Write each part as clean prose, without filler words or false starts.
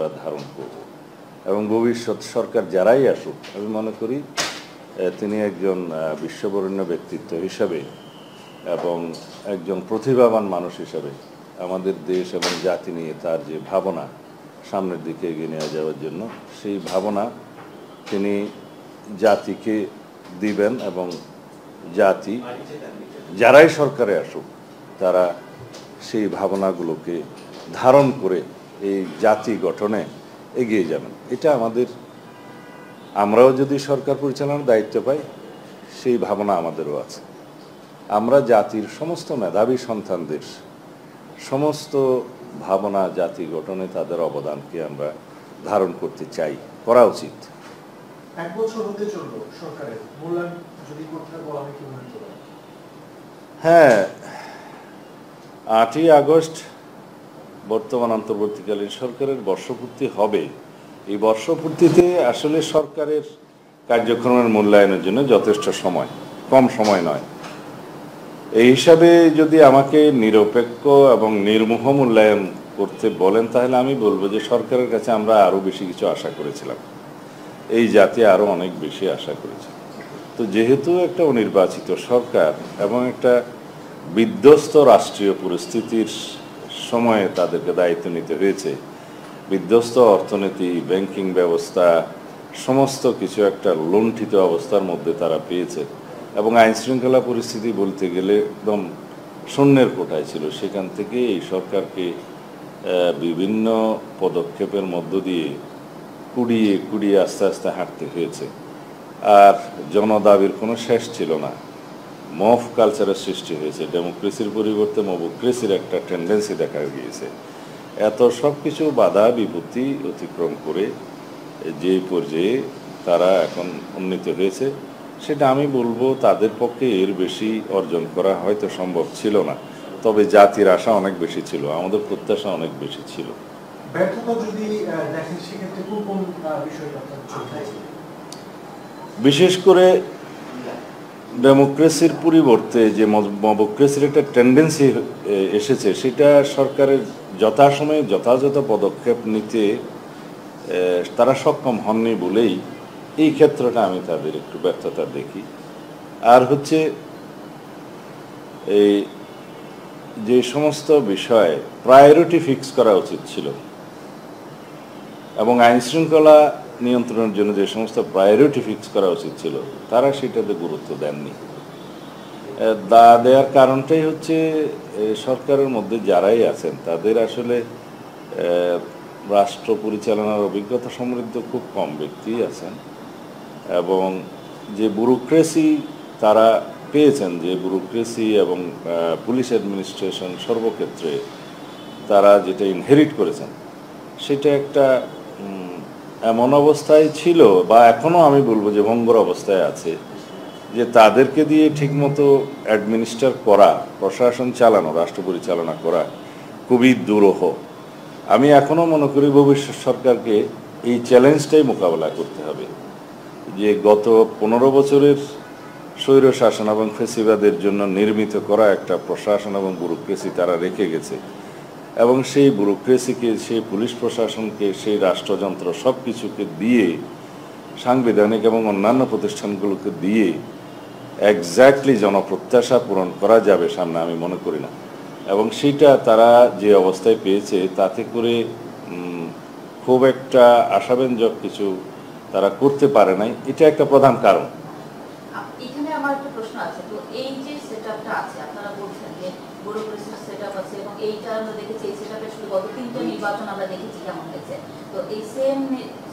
আমরা ধারণ করব এবং ভবিষ্যৎ সরকার যারাই আসুক আমি মনে করি তিনি একজন বিশ্ববরেণ্য ব্যক্তিত্ব হিসাবে এবং একজন প্রতিভাবান মানুষ হিসাবে আমাদের দেশ এবং জাতি নিয়ে তার যে ভাবনা সামনের দিকে এগিয়ে নিয়ে যাওয়ার জন্য সেই ভাবনা তিনি জাতিকে দিবেন এবং জাতি যারাই সরকারে আসুক তারা সেই ভাবনাগুলোকে ধারণ করে এই জাতি গঠনে এগিয়ে যাবেন। এটা আমরাও যদি সরকার পরিচালনার দায়িত্ব পাই সেই ভাবনা আমাদেরও আছে। আমরা জাতির সমস্ত মেধাবী সন্তানদের সমস্ত ভাবনা জাতি গঠনে তাদের অবদানকে আমরা ধারণ করতে চাই, করা উচিত। এক বছর হতে চলল সরকারের মূল্যায়ন যদি করতে বলা হয় কি মনে হয়? হ্যাঁ, 8ই আগস্ট বর্তমান অন্তর্বর্তীকালীন সরকারের বর্ষপূর্তি হবে। এই বর্ষপূর্তিতে আসলে সরকারের কার্যক্রমের মূল্যায়নের জন্য যথেষ্ট সময়, কম সময় নয়। এই হিসাবে যদি আমাকে নিরপেক্ষ এবং নির্মোহ মূল্যায়ন করতে বলেন তাহলে আমি বলবো যে সরকারের কাছে আমরা আরও বেশি কিছু আশা করেছিলাম, এই জাতি আরও অনেক বেশি আশা করেছে। তো যেহেতু একটা অনির্বাচিত সরকার এবং একটা বিধ্বস্ত রাষ্ট্রীয় পরিস্থিতির সময়ে তাদেরকে দায়িত্ব নিতে হয়েছে, বিধ্বস্ত অর্থনীতি, ব্যাংকিং ব্যবস্থা সমস্ত কিছু একটা লুণ্ঠিত অবস্থার মধ্যে তারা পেয়েছে এবং আইন শৃঙ্খলা পরিস্থিতি বলতে গেলে একদম শূন্যের কোঠায় ছিল। সেখান থেকে এই সরকারকে বিভিন্ন পদক্ষেপের মধ্য দিয়ে কুড়িয়ে কুড়িয়ে আস্তে আস্তে হাঁটতে হয়েছে। আর জনদাবির কোনো শেষ ছিল না। মফ কালচারের সৃষ্টি হয়েছে, ডেমোক্রেসির পরিবর্তে মবক্রেসির একটা টেন্ডেন্সি দেখা গিয়েছে। এত সব কিছু বাধা বিপত্তি অতিক্রম করে যে পর্যায়ে তারা এখন উন্নীত হয়েছে সেটা আমি বলবো তাদের পক্ষে এর বেশি অর্জন করা হয়তো সম্ভব ছিল না। তবে জাতির আশা অনেক বেশি ছিল, আমাদের প্রত্যাশা অনেক বেশি ছিল। ব্যর্থতা যদি দেখেন সেক্ষেত্রে কোন বিষয়টা বিশেষ করে ডেমোক্রেসির পরিবর্তে যে মবক্রেসির একটা টেন্ডেন্সি এসেছে সেটা সরকারের যথাসময়ে যথাযথ পদক্ষেপ নিতে তারা সক্ষম হননি বলেই এই ক্ষেত্রটা আমি তাদের একটু ব্যর্থতা দেখি। আর হচ্ছে এই যে সমস্ত বিষয়ে প্রায়োরিটি ফিক্স করা উচিত ছিল এবং আইন শৃঙ্খলা নিয়ন্ত্রণের জন্য যে সমস্ত প্রায়োরিটি ফিক্স করা উচিত ছিল তারা সেটাতে গুরুত্ব দেননি। দেওয়ার কারণটাই হচ্ছে সরকারের মধ্যে যারাই আছেন তাদের আসলে রাষ্ট্র পরিচালনার অভিজ্ঞতা সমৃদ্ধ খুব কম ব্যক্তি আছেন এবং যে ব্যুরোক্রেসি তারা পেয়েছেন, যে ব্যুরোক্রেসি এবং পুলিশ অ্যাডমিনিস্ট্রেশন সর্বক্ষেত্রে তারা যেটা ইনহেরিট করেছেন সেটা একটা এমন অবস্থায় ছিল বা এখনও আমি বলবো যে ভঙ্গুর অবস্থায় আছে যে তাদেরকে দিয়ে ঠিকমতো অ্যাডমিনিস্ট্রেট করা, প্রশাসন চালানো, রাষ্ট্র পরিচালনা করা খুবই দুরূহ। আমি এখনও মনে করি ভবিষ্যৎ সরকারকে এই চ্যালেঞ্জটাই মোকাবেলা করতে হবে যে গত 15 বছরের স্বৈর শাসন এবং ফ্যাসিবাদের জন্য নির্মিত করা একটা প্রশাসন এবং ব্যুরোক্রেসি তারা রেখে গেছে এবং সেই ব্যুরোক্রেসিকে, সেই পুলিশ প্রশাসনকে, সেই রাষ্ট্রযন্ত্র সব কিছুকে দিয়ে সাংবিধানিক এবং অন্যান্য প্রতিষ্ঠানগুলোকে দিয়ে এক্স্যাক্টলি জনপ্রত্যাশা পূরণ করা যাবে সামনে আমি মনে করি না। এবং সেইটা তারা যে অবস্থায় পেয়েছে তাতে করে খুব একটা আশাব্যঞ্জক কিছু তারা করতে পারে নাই, এটা একটা প্রধান কারণ। এখানে আমার একটা প্রশ্ন আছে, তো এই যে সেটআপটা আছে আপনারা বলছেন যে ব্যুরোক্রেসির সেটআপ আছে এবং এইটা আমরা দেখেছি, এই সেটআপে আসলে গত 3টা নির্বাচন আমরা দেখেছি কেমন হয়েছে, তো এই সেম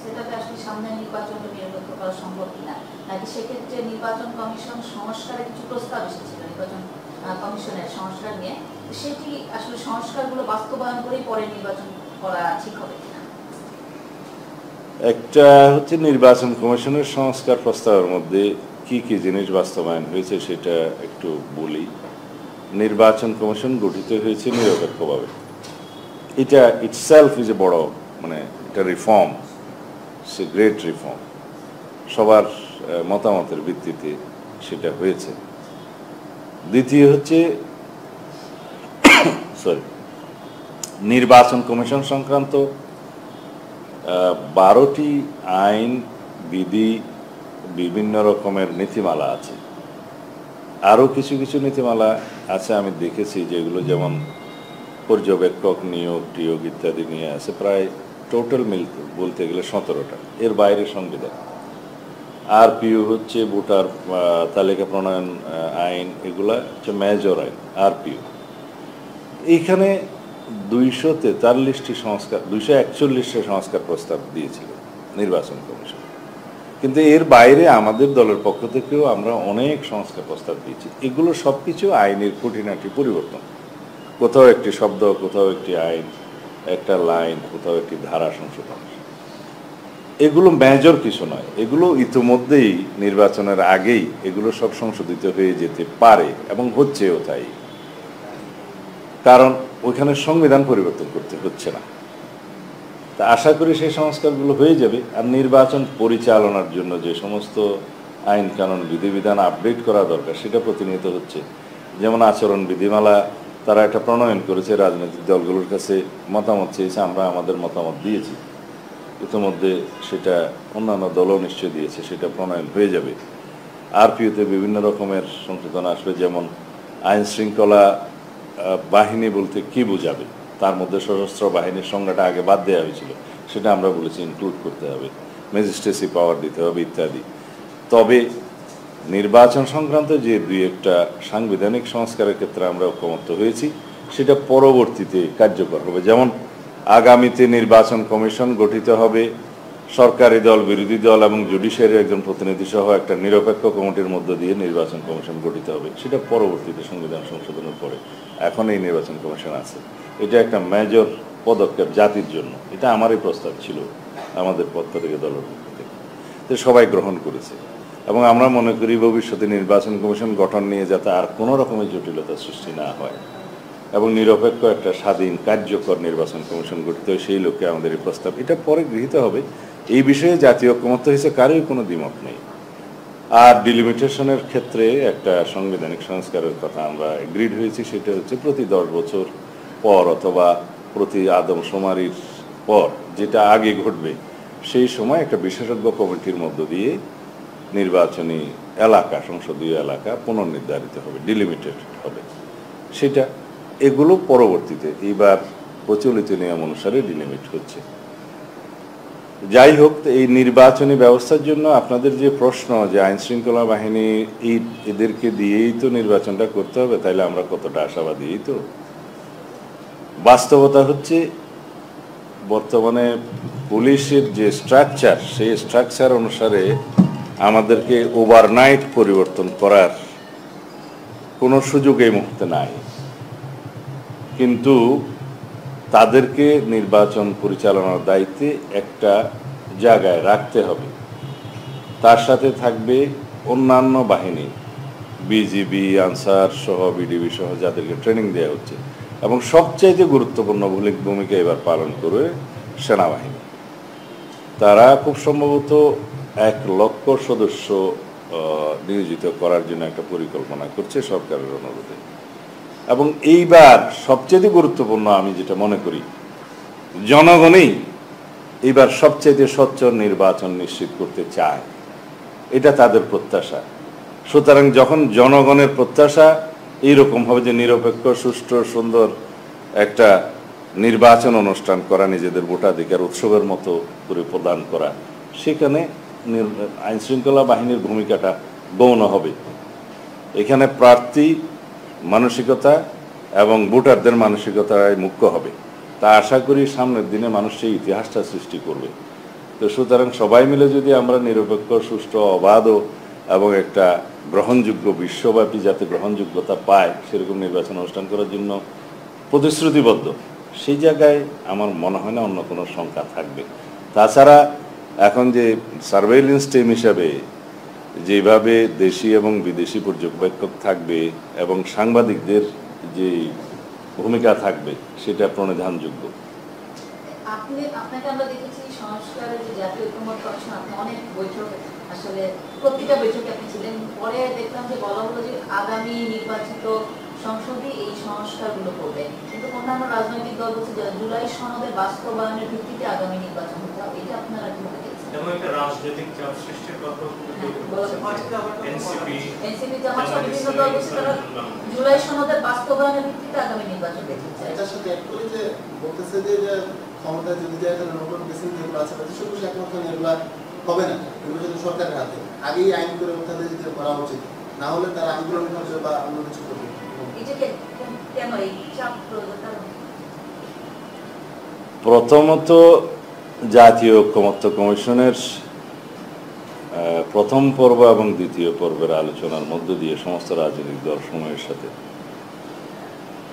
সেটআপে আসলে সামনে নির্বাচনটা নিরপেক্ষ করা সম্ভব কিনা, নাকি সেক্ষেত্রে নির্বাচন কমিশন সংস্কারের কিছু প্রস্তাব এসেছিল নির্বাচন কমিশনের সংস্কার নিয়ে, সেটি আসলে সংস্কারগুলো বাস্তবায়ন করেই পরে নির্বাচন করা ঠিক হবে কিনা? একটা হচ্ছে নির্বাচন কমিশনের সংস্কার প্রস্তাবের মধ্যে কি কি জিনিস বাস্তবায়ন হয়েছে সেটা একটু বলি। নির্বাচন কমিশন গঠিত হয়েছে নিরপেক্ষভাবে, এটা ইটসেলফ ইজ এ বড় এটা রিফর্ম, সে গ্রেট রিফর্ম, সবার মতামতের ভিত্তিতে সেটা হয়েছে। দ্বিতীয় হচ্ছে নির্বাচন কমিশন সংক্রান্ত 12টি আইন বিধি বিভিন্ন রকমের নীতিমালা আছে। আরও কিছু কিছু নীতিমালা আছে আমি দেখেছি, যেগুলো যেমন পর্যবেক্ষক নিয়োগ টিয়োগ ইত্যাদি নিয়ে আছে, প্রায় টোটাল বলতে গেলে 17টা। এর বাইরে সংবিধান। আরপিইউ হচ্ছে ভোটার তালিকা প্রণয়ন আইন, এগুলা হচ্ছে মেজর আইন আরপিইউ। এইখানে 241টি সংস্কার 241টা সংস্কার প্রস্তাব দিয়েছিল নির্বাচন কমিশন, কিন্তু এর বাইরে আমাদের দলের পক্ষ থেকেও আমরা অনেক সংস্কার প্রস্তাব দিয়েছি। এগুলো সব কিছু আইনের খুঁটিনাটি পরিবর্তন, কোথাও একটি শব্দ, কোথাও একটি আইন, একটা লাইন, কোথাও একটি ধারা সংশোধন। এগুলো মেজর কিছু নয়, এগুলো ইতিমধ্যেই নির্বাচনের আগেই এগুলো সব সংশোধিত হয়ে যেতে পারে এবং হচ্ছেও তাই, কারণ ওইখানে সংবিধান পরিবর্তন করতে হচ্ছে না। তা আশা করি সেই সংস্কারগুলো হয়ে যাবে। আর নির্বাচন পরিচালনার জন্য যে সমস্ত আইন কানুন বিধিবিধান আপডেট করা দরকার সেটা প্রতিনিয়ত হচ্ছে। যেমন আচরণ বিধিমালা তারা একটা প্রণয়ন করেছে, রাজনৈতিক দলগুলোর কাছে মতামত চেয়েছে, আমরা আমাদের মতামত দিয়েছি। ইতিমধ্যে সেটা অন্যান্য দলও নিশ্চয় দিয়েছে, সেটা প্রণয়ন হয়ে যাবে। আরপিইউতে বিভিন্ন রকমের সংশোধন আসবে, যেমন আইন শৃঙ্খলা বাহিনী বলতে কি বোঝাবে, তার মধ্যে সশস্ত্র বাহিনীর সংজ্ঞাটা আগে বাদ দেওয়া হয়েছিল, সেটা আমরা বলেছি ইনক্লুড করতে হবে, ম্যাজিস্ট্রেসি পাওয়ার দিতে হবে ইত্যাদি। তবে নির্বাচন সংক্রান্ত যে দুই একটা সাংবিধানিক সংস্কারের ক্ষেত্রে আমরা ঐকমত্য হয়েছি, সেটা পরবর্তীতে কার্যকর হবে। যেমন আগামীতে নির্বাচন কমিশন গঠিত হবে, সরকারি দল, বিরোধী দল এবং জুডিশিয়ারির একজন প্রতিনিধি সহ একটা নিরপেক্ষ কমিটির মধ্য দিয়ে নির্বাচন কমিশন গঠিত হবে। সেটা পরবর্তীতে সংবিধান সংশোধনের পরে। এখন এই নির্বাচন কমিশন আছে, এটা একটা মেজর পদক্ষেপ জাতির জন্য। এটা আমারই প্রস্তাব ছিল আমাদের পক্ষ থেকে, দলের পক্ষ থেকে, তো সবাই গ্রহণ করেছে। এবং আমরা মনে করি ভবিষ্যতে নির্বাচন কমিশন গঠন নিয়ে যাতে আর কোনো রকমের জটিলতা সৃষ্টি না হয় এবং নিরপেক্ষ একটা স্বাধীন কার্যকর নির্বাচন কমিশন গঠিত হয়, সেই লক্ষ্যে আমাদের এই প্রস্তাব। এটা পরে গৃহীত হবে। এই বিষয়ে জাতীয় ঐকমত্য হয়েছে, কারোই কোনো দ্বিমত নেই। আর ডিলিমিটেশনের ক্ষেত্রে একটা সাংবিধানিক সংস্কারের কথা আমরা এগ্রিড হয়েছি, সেটা হচ্ছে প্রতি 10 বছর পর অথবা প্রতি আদমশুমারির পর, যেটা আগে ঘটবে, সেই সময় একটা বিশেষজ্ঞ কমিটির মধ্য দিয়ে নির্বাচনী এলাকা, সংসদীয় এলাকা পুনর্নির্ধারিত হবে, ডিলিমিটেড হবে। সেটা এগুলো পরবর্তীতে এইবার প্রচলিত নিয়ম অনুসারে ডিলিমিট হচ্ছে। যাই হোক, এই নির্বাচনী ব্যবস্থার জন্য আপনাদের যে প্রশ্ন যে আইন শৃঙ্খলা বাহিনী এদেরকে দিয়েই তো নির্বাচনটা করতে হবে, তাইলে আমরা কতটা আশাবাদী। এই তো বাস্তবতা হচ্ছে, বর্তমানে পুলিশের যে স্ট্রাকচার, সেই স্ট্রাকচার অনুসারে আমাদেরকে ওভারনাইট পরিবর্তন করার কোনো সুযোগ এই মুহূর্তে নাই। কিন্তু তাদেরকে নির্বাচন পরিচালনার দায়িত্বে একটা জায়গায় রাখতে হবে। তার সাথে থাকবে অন্যান্য বাহিনী, বিজিবি, আনসার সহ, বিডিবি সহ, যাদেরকে ট্রেনিং দেওয়া হচ্ছে। এবং সবচাইতে গুরুত্বপূর্ণ ভূমিকা এবার পালন করবে সেনাবাহিনী। তারা খুব সম্ভবত 1 লক্ষ সদস্য নিয়োজিত করার জন্য একটা পরিকল্পনা করছে সরকারের অনুরোধে। এবং এইবার সবচেয়ে গুরুত্বপূর্ণ আমি যেটা মনে করি, জনগণই এইবার সবচেয়ে স্বচ্ছ নির্বাচন নিশ্চিত করতে চায়, এটা তাদের প্রত্যাশা। সুতরাং যখন জনগণের প্রত্যাশা এইরকম হবে যে নিরপেক্ষ, সুষ্ঠু, সুন্দর একটা নির্বাচন অনুষ্ঠান করা, নিজেদের ভোটাধিকার উৎসবের মতো করে প্রদান করা, সেখানে আইনশৃঙ্খলা বাহিনীর ভূমিকাটা গৌণ হবে। এখানে প্রার্থী মানসিকতা এবং ভোটারদের মানসিকতায় মুখ্য হবে। তা আশা করি সামনের দিনে মানুষ সেই ইতিহাসটা সৃষ্টি করবে। তো সুতরাং সবাই মিলে যদি আমরা নিরপেক্ষ, সুষ্ঠু, অবাধ এবং একটা গ্রহণযোগ্য, বিশ্বব্যাপী যাতে গ্রহণযোগ্যতা পায় সেরকম নির্বাচন অনুষ্ঠান করার জন্য প্রতিশ্রুতিবদ্ধ, সেই জায়গায় আমার মনে হয় না অন্য কোনো শঙ্কা থাকবে। তাছাড়া এখন যে সার্ভেইলেন্স টিম হিসাবে যেভাবে দেশি এবং বিদেশি পর্যবেক্ষক থাকবে এবং সাংবাদিকদের যে ভূমিকা থাকবে, সেটা প্রণিধানযোগ্য। আপনাকে আমরা দেখেছি সংস্কারের যে জাতীয় ঐকমত্য কমিশন, আপনি অনেক বৈঠক, আসলে প্রতিটা বৈঠকে আপনি ছিলেন। পরে দেখলাম যে বলা হলো যে আগামী নির্বাচিত সংসদে এই সংস্কারগুলো করবে, কিন্তু অন্যান্য রাজনৈতিক দল বলছে যে জুলাই সনদের বাস্তবায়নের ভিত্তিতে আগামী নির্বাচন হতে হবে। একটা রাজনৈতিক চাপ সৃষ্টির কথা এনসিপি জামাত সহ বিভিন্ন দল বলছে তারা জুলাই সনদের বাস্তবায়নের ভিত্তিতে আগামী নির্বাচন দেখতে চায়। এটার সাথে এক করে যে বলতেছে যে ক্ষমতায় যদি যায় তাহলে নতুন বেসিন যেগুলো আছে সেগুলো একমাত্র এগুলো হবে না, এগুলো যদি সরকারের হাতে আগেই আইন করে তাদের যদি করা উচিত, না হলে তারা আন্দোলন করবে বা অন্য কিছু করবে। এটাকে কেন এই চাপ প্রয়োগটা? প্রথমত জাতীয় ঐকমত্য কমিশনের প্রথম পর্ব এবং দ্বিতীয় পর্বের আলোচনার মধ্য দিয়ে সমস্ত রাজনৈতিক দল সমূহের সাথে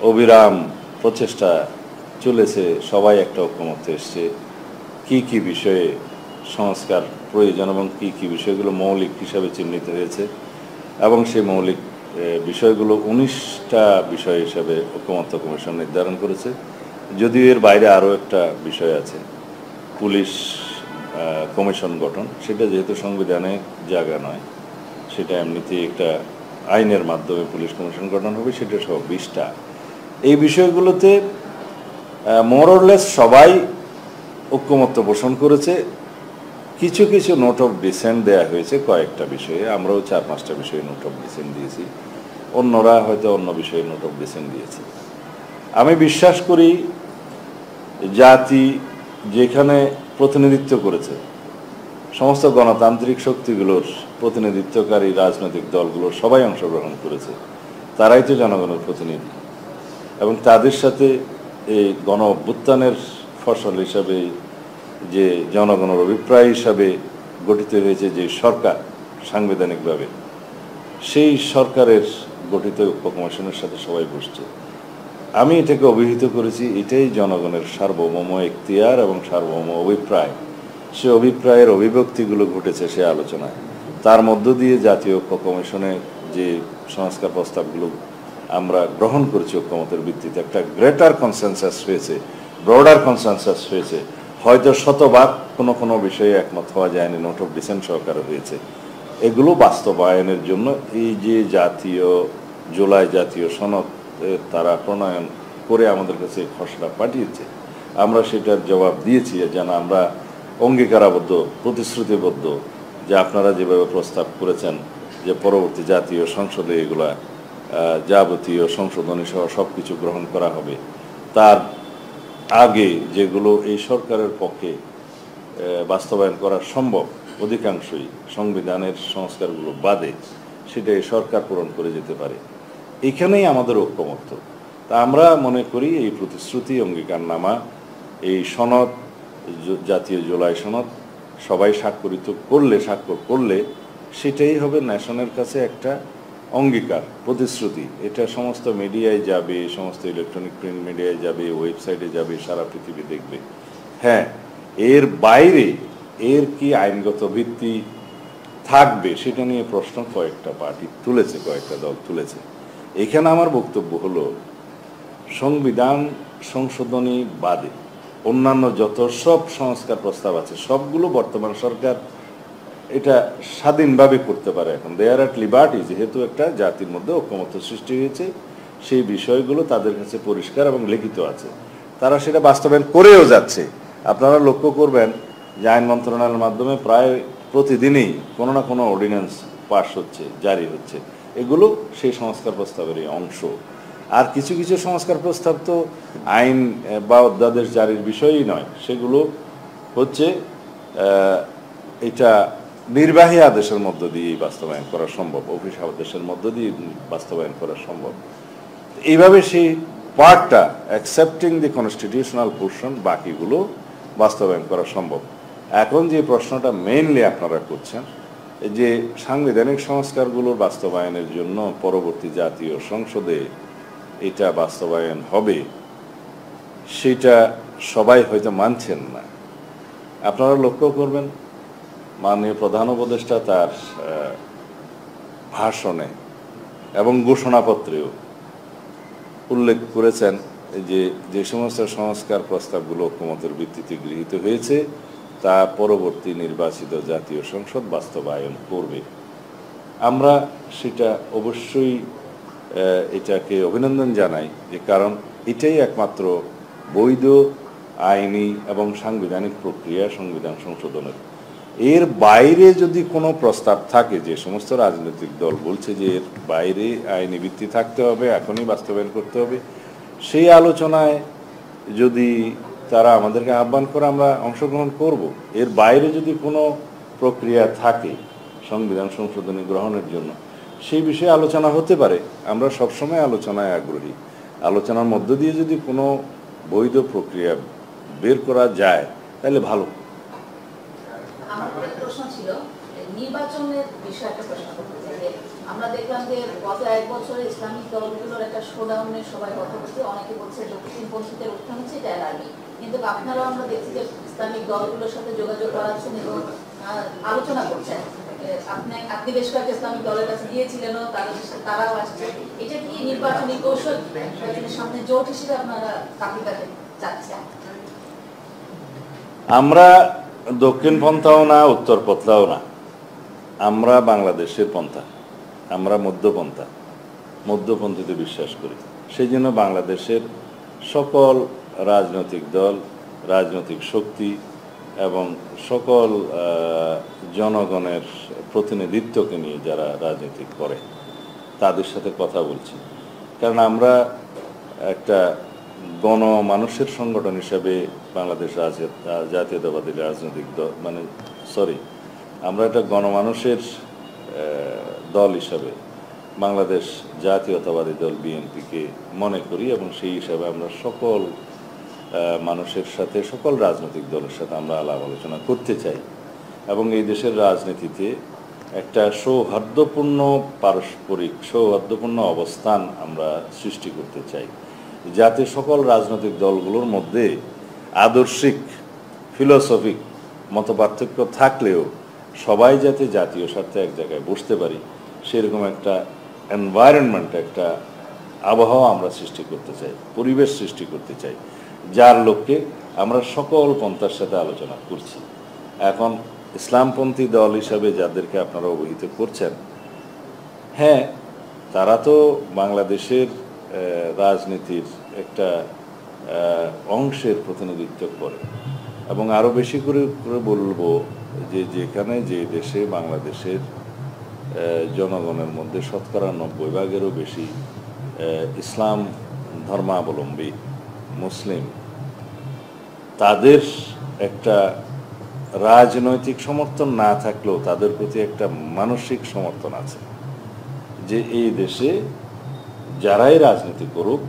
অবিরাম প্রচেষ্টা চলেছে, সবাই একটা ঐকমত্যে এসছে কি কি বিষয়ে সংস্কার প্রয়োজন এবং কি কি বিষয়গুলো মৌলিক হিসাবে চিহ্নিত হয়েছে, এবং সেই মৌলিক বিষয়গুলো 19টা বিষয় হিসাবে ঐকমত্য কমিশন নির্ধারণ করেছে। যদিও এর বাইরে আরও একটা বিষয় আছে, পুলিশ কমিশন গঠন, সেটা যেহেতু সংবিধানে জায়গা নয়, সেটা এমনিতেই একটা আইনের মাধ্যমে পুলিশ কমিশন গঠন হবে, সেটা সহ 20টা। এই বিষয়গুলোতে মোরলেস সবাই ঐকমত্য পোষণ করেছে। কিছু কিছু নোট অফ ডিসেন্ট দেওয়া হয়েছে কয়েকটা বিষয়ে, আমরাও 4-5টা বিষয়ে নোট অফ ডিসেন্ট দিয়েছি, অন্যরা হয়তো অন্য বিষয়ে নোট অফ ডিসেন্ট দিয়েছে। আমি বিশ্বাস করি জাতি যেখানে প্রতিনিধিত্ব করেছে, সমস্ত গণতান্ত্রিক শক্তিগুলোর প্রতিনিধিত্বকারী রাজনৈতিক দলগুলোর সবাই অংশগ্রহণ করেছে, তারাই তো জনগণের প্রতিনিধি, এবং তাদের সাথে এই গণ অভ্যুত্থানের ফসল হিসাবে যে জনগণের অভিপ্রায় হিসাবে গঠিত হয়েছে যে সরকার সাংবিধানিকভাবে, সেই সরকারের গঠিত কমিশনের সাথে সবাই বসছে। আমি এটাকে অভিহিত করেছি, এটাই জনগণের সার্বভৌম এখতিয়ার এবং সার্বভৌম অভিপ্রায়। সে অভিপ্রায়ের অভিব্যক্তিগুলো ঘটেছে সে আলোচনায়। তার মধ্য দিয়ে জাতীয় ঐক্য কমিশনে যে সংস্কার প্রস্তাবগুলো আমরা গ্রহণ করেছি ঐক্যমতের ভিত্তিতে, একটা গ্রেটার কনসেনসাস হয়েছে, ব্রডার কনসেনসাস হয়েছে। হয়তো শতভাগ কোনো কোনো বিষয়ে একমত হওয়া যায়নি, নোট অফ ডিসেন্ট সহকারে হয়েছে। এগুলো বাস্তবায়নের জন্য এই যে জুলাই জাতীয় সনদ তারা প্রণয়ন করে আমাদের কাছে খসড়া পাঠিয়েছে, আমরা সেটার জবাব দিয়েছি যেন আমরা অঙ্গীকারাবদ্ধ, প্রতিশ্রুতিবদ্ধ যে আপনারা যেভাবে প্রস্তাব করেছেন যে পরবর্তী জাতীয় সংসদে এগুলা যাবতীয় সংশোধনী সহ সব কিছু গ্রহণ করা হবে, তার আগে যেগুলো এই সরকারের পক্ষে বাস্তবায়ন করা সম্ভব অধিকাংশই সংবিধানের সংস্কারগুলো বাদে, সেটা এই সরকার পূরণ করে যেতে পারে। এখানেই আমাদের ঐক্যমত্য। তা আমরা মনে করি এই প্রতিশ্রুতি অঙ্গীকারনামা, এই সনদ, জাতীয় জুলাই সনদ সবাই স্বাক্ষর করলে সেটাই হবে ন্যাশনের কাছে একটা অঙ্গীকার, প্রতিশ্রুতি। এটা সমস্ত মিডিয়ায় যাবে, সমস্ত ইলেকট্রনিক প্রিন্ট মিডিয়ায় যাবে, ওয়েবসাইটে যাবে, সারা পৃথিবী দেখবে। হ্যাঁ, এর বাইরে এর কি আইনগত ভিত্তি থাকবে সেটা নিয়ে প্রশ্ন কয়েকটা পার্টি তুলেছে, কয়েকটা দল তুলেছে। এখানে আমার বক্তব্য হলো, সংবিধান সংশোধনী বাদে অন্যান্য যত সব সংস্কার প্রস্তাব আছে সবগুলো বর্তমান সরকার এটা স্বাধীনভাবে করতে পারে। এখন দেয়ার অ্যাট লিবার্টি, যেহেতু একটা জাতির মধ্যে ঐক্যমত্য সৃষ্টি হয়েছে, সেই বিষয়গুলো তাদের কাছে পরিষ্কার এবং লিখিত আছে, তারা সেটা বাস্তবায়ন করেও যাচ্ছে। আপনারা লক্ষ্য করবেন যে আইন মন্ত্রণালয়ের মাধ্যমে প্রায় প্রতিদিনই কোনো না কোনো অর্ডিন্যান্স পাস হচ্ছে, জারি হচ্ছে। এগুলো সেই সংস্কার প্রস্তাবেরই অংশ। আর কিছু কিছু সংস্কার প্রস্তাব তো আইন বা অধ্যাদেশ জারির বিষয়ই নয়, সেগুলো হচ্ছে এটা নির্বাহী আদেশের মধ্য দিয়েই বাস্তবায়ন করা সম্ভব, অফিস আদেশের মধ্য দিয়ে বাস্তবায়ন করা সম্ভব। এইভাবে সেই পার্টটা অ্যাকসেপ্টিং দি কনস্টিটিউশনাল পোর্শন, বাকিগুলো বাস্তবায়ন করা সম্ভব। এখন যে প্রশ্নটা মেইনলি আপনারা করছেন, যে সাংবিধানিক সংস্কারগুলোর বাস্তবায়নের জন্য পরবর্তী জাতীয় সংসদে এটা বাস্তবায়ন হবে, সেটা সবাই হয়তো মানছেন না। আপনারা লক্ষ্য করবেন মাননীয় প্রধান উপদেষ্টা তার ভাষণে এবং ঘোষণাপত্রেও উল্লেখ করেছেন যে যে সমস্ত সংস্কার প্রস্তাবগুলো ঐক্যমতের ভিত্তিতে গৃহীত হয়েছে তা পরবর্তী নির্বাচিত জাতীয় সংসদ বাস্তবায়ন করবে। আমরা সেটা অবশ্যই এটাকে অভিনন্দন জানাই, যে কারণ এটাই একমাত্র বৈধ আইনি এবং সাংবিধানিক প্রক্রিয়া সংবিধান সংশোধনের। এর বাইরে যদি কোনো প্রস্তাব থাকে, যে সমস্ত রাজনৈতিক দল বলছে যে এর বাইরে আইনি ভিত্তি থাকতে হবে, এখনই বাস্তবায়ন করতে হবে, সেই আলোচনায় যদি তারা আমাদেরকে আহ্বান করে আমরা অংশগ্রহণ করব। এর বাইরে যদি কোনো প্রক্রিয়া থাকে সংবিধান সংশোধনী গ্রহণের জন্য, সেই বিষয়ে আলোচনা হতে পারে। আমরা সবসময় আলোচনায় আগ্রহী। আলোচনার মধ্য দিয়ে যদি কোনো বৈধ প্রক্রিয়া বের করা যায় তাহলে ভালো। আমার একটা প্রশ্ন ছিল, নির্বাচনের বিষয়ে একটা প্রশ্ন করতে চাই। যে আমরা দেখলাম যে গত 1 বছরে ইসলামিক দলগুলোর একটা শোডাউনের সবাই কথা বলছে, অনেকে বলছে দক্ষিণপন্থীদের উত্থান হচ্ছে, এটা অ্যালার্মিং। কিন্তু আপনারাও আমরা দেখছি যে ইসলামিক দলগুলোর সাথে যোগাযোগ করাচ্ছেন এবং আলোচনা করছেন। আপনি বেশ কয়েকটা ইসলামিক দলের কাছে গিয়েছিলেনও, তারাও আসছে। এটা কি নির্বাচনী কৌশল সামনে জোট হিসেবে আপনারা কাকে কাকে চাচ্ছেন? আমরা দক্ষিণ পন্থাও না, উত্তর পন্থাও না, আমরা বাংলাদেশের পন্থা, আমরা মধ্যপন্থা, মধ্যপন্থীতে বিশ্বাস করি। সেই জন্য বাংলাদেশের সকল রাজনৈতিক দল, রাজনৈতিক শক্তি এবং সকল জনগণের প্রতিনিধিত্বকে নিয়ে যারা রাজনীতি করে তাদের সাথে কথা বলছি। কারণ আমরা একটা গণমানুষের সংগঠন হিসাবে বাংলাদেশ জাতীয়তাবাদী রাজনৈতিক দল আমরা একটা গণমানুষের দল হিসাবে বাংলাদেশ জাতীয়তাবাদী দল বিএনপিকে মনে করি, এবং সেই হিসাবে আমরা সকল মানুষের সাথে, সকল রাজনৈতিক দলের সাথে আমরা আলাপ আলোচনা করতে চাই এবং এই দেশের রাজনীতিতে একটা সৌহার্দ্যপূর্ণ পারস্পরিক সৌহার্দ্যপূর্ণ অবস্থান আমরা সৃষ্টি করতে চাই, যাতে সকল রাজনৈতিক দলগুলোর মধ্যে আদর্শিক ফিলোসফিক মতপার্থক্য থাকলেও সবাই যাতে জাতীয় স্বার্থে এক জায়গায় বসতে পারি, সেরকম একটা এনভায়রনমেন্ট, একটা আবহাওয়া আমরা সৃষ্টি করতে চাই, পরিবেশ সৃষ্টি করতে চাই, যার লক্ষ্যে আমরা সকল পন্থার সাথে আলোচনা করছি। এখন ইসলামপন্থী দল হিসাবে যাদেরকে আপনারা অবহিত করছেন, হ্যাঁ, তারা তো বাংলাদেশের রাজনীতির একটা অংশের প্রতিনিধিত্ব করে, এবং আরও বেশি করে বলবো যে যেখানে যে দেশে বাংলাদেশের জনগণের মধ্যে 90% বেশি ইসলাম ধর্মাবলম্বী মুসলিম, তাদের একটা রাজনৈতিক সমর্থন না থাকলেও তাদের প্রতি একটা মানসিক সমর্থন আছে যে এই দেশে যারাই রাজনীতি করুক,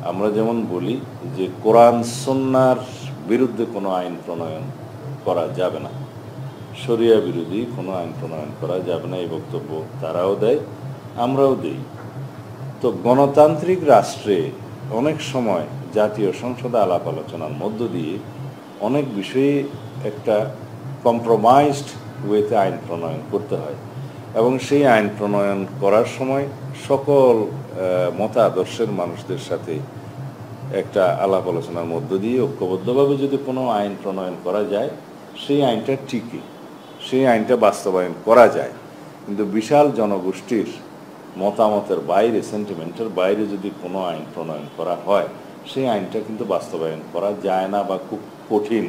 আমরা যেমন বলি যে কোরআন সুন্নাহর বিরুদ্ধে কোনো আইন প্রণয়ন করা যাবে না, শরিয়া বিরোধী কোনো আইন প্রণয়ন করা যাবে না, এই বক্তব্য তারাও দেয়, আমরাও দিই। তো গণতান্ত্রিক রাষ্ট্রে অনেক সময় জাতীয় সংসদে আলাপ আলোচনার মধ্য দিয়ে অনেক বিষয়ে একটা কম্প্রোমাইজড ওয়েতে আইন প্রণয়ন করতে হয়, এবং সেই আইন প্রণয়ন করার সময় সকল মতাদর্শের মানুষদের সাথে একটা আলাপ আলোচনার মধ্য দিয়ে ঐক্যবদ্ধভাবে যদি কোনো আইন প্রণয়ন করা যায়, সেই আইনটা টিকে, সেই আইনটা বাস্তবায়ন করা যায়। কিন্তু বিশাল জনগোষ্ঠীর মতামতের বাইরে, সেন্টিমেন্টের বাইরে যদি কোনো আইন প্রণয়ন করা হয়, সেই আইনটা কিন্তু বাস্তবায়ন করা যায় না বা খুব কঠিন।